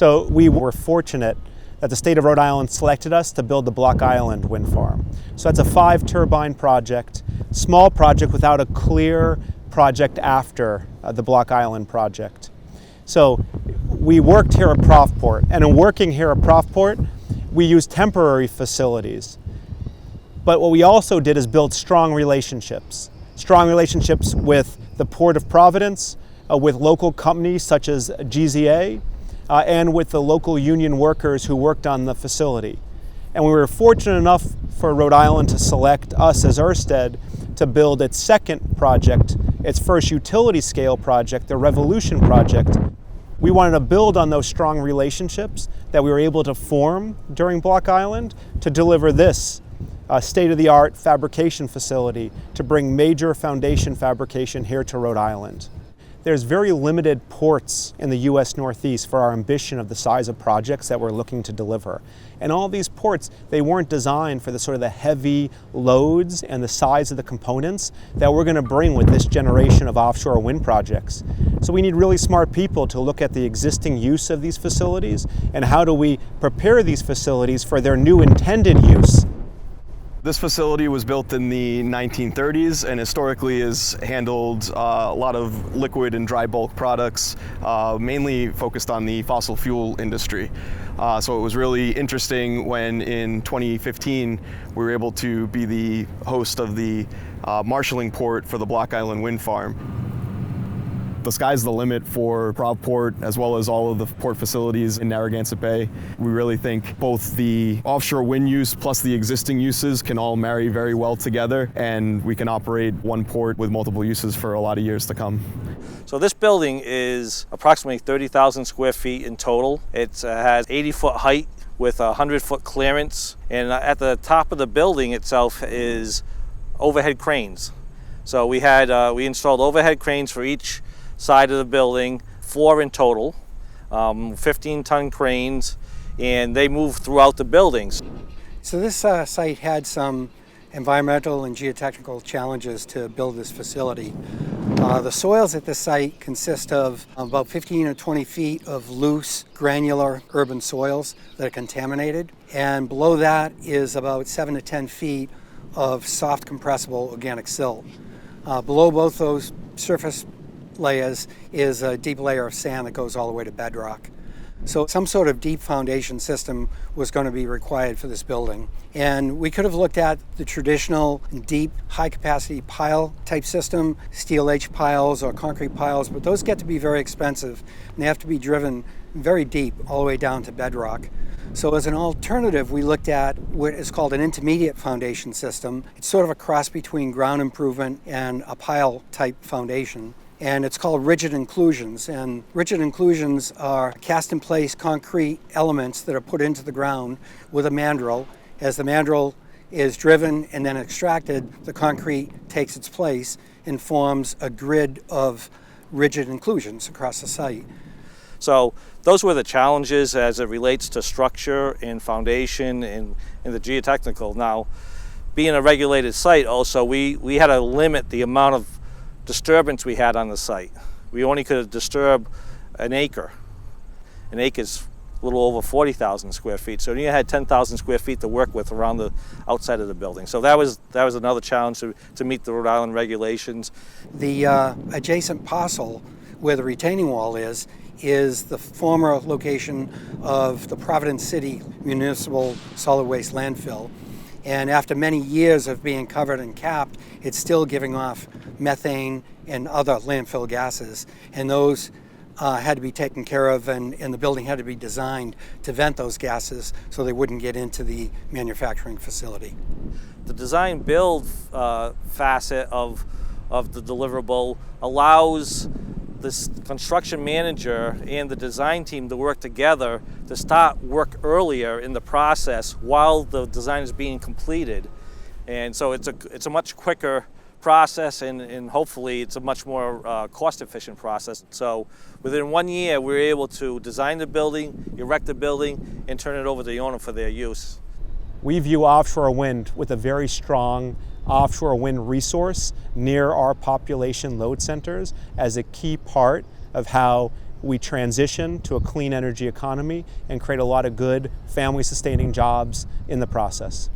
So we were fortunate that the state of Rhode Island selected us to build the Block Island wind farm. So that's a 5-turbine project, small project without a clear project after the Block Island project. So we worked here at ProvPort, and in working here at ProvPort, we used temporary facilities. But what we also did is build strong relationships with the Port of Providence, with local companies such as GZA, and with the local union workers who worked on the facility. And we were fortunate enough for Rhode Island to select us as Ørsted to build its second project, its first utility scale project, the Revolution project. We wanted to build on those strong relationships that we were able to form during Block Island to deliver this state-of-the-art fabrication facility to bring major foundation fabrication here to Rhode Island. There's very limited ports in the U.S. Northeast for our ambition of the size of projects that we're looking to deliver. And all these ports, they weren't designed for the sort of the heavy loads and the size of the components that we're going to bring with this generation of offshore wind projects. So we need really smart people to look at the existing use of these facilities and how do we prepare these facilities for their new intended use. This facility was built in the 1930s and historically has handled a lot of liquid and dry bulk products, mainly focused on the fossil fuel industry. So it was really interesting when in 2015 we were able to be the host of the marshalling port for the Block Island wind farm. The sky's the limit for ProvPort as well as all of the port facilities in Narragansett Bay. We really think both the offshore wind use plus the existing uses can all marry very well together, and we can operate one port with multiple uses for a lot of years to come. So this building is approximately 30,000 square feet in total. It has 80-foot height with a 100-foot clearance, and at the top of the building itself is overhead cranes. So we installed overhead cranes for each side of the building, 4 in total, 15-ton cranes, and they move throughout the buildings. So this site had some environmental and geotechnical challenges to build this facility. The soils at this site consist of about 15 or 20 feet of loose, granular urban soils that are contaminated, and below that is about 7 to 10 feet of soft compressible organic silt. Below both those surface layers is a deep layer of sand that goes all the way to bedrock. So some sort of deep foundation system was going to be required for this building. And we could have looked at the traditional deep, high-capacity pile type system, steel H piles or concrete piles, but those get to be very expensive and they have to be driven very deep all the way down to bedrock. So as an alternative, we looked at what is called an intermediate foundation system. It's sort of a cross between ground improvement and a pile type foundation. And it's called rigid inclusions. And rigid inclusions are cast in place concrete elements that are put into the ground with a mandrel. As the mandrel is driven and then extracted, the concrete takes its place and forms a grid of rigid inclusions across the site. So those were the challenges as it relates to structure and foundation and the geotechnical. Now, being a regulated site also, we had to limit the amount of disturbance we had on the site. We only could disturb an acre. An acre is a little over 40,000 square feet. So you had 10,000 square feet to work with around the outside of the building. So that was another challenge to meet the Rhode Island regulations. The adjacent parcel where the retaining wall is the former location of the Providence City Municipal Solid Waste Landfill. And after many years of being covered and capped, it's still giving off methane and other landfill gases. And those had to be taken care of, and the building had to be designed to vent those gases so they wouldn't get into the manufacturing facility. The design build facet of the deliverable allows this construction manager and the design team to work together to start work earlier in the process while the design is being completed. And so it's a much quicker process, and hopefully it's a much more cost-efficient process. So within 1 year, we were able to design the building, erect the building, and turn it over to the owner for their use. We view offshore wind with a very strong offshore wind resource near our population load centers as a key part of how we transition to a clean energy economy and create a lot of good family-sustaining jobs in the process.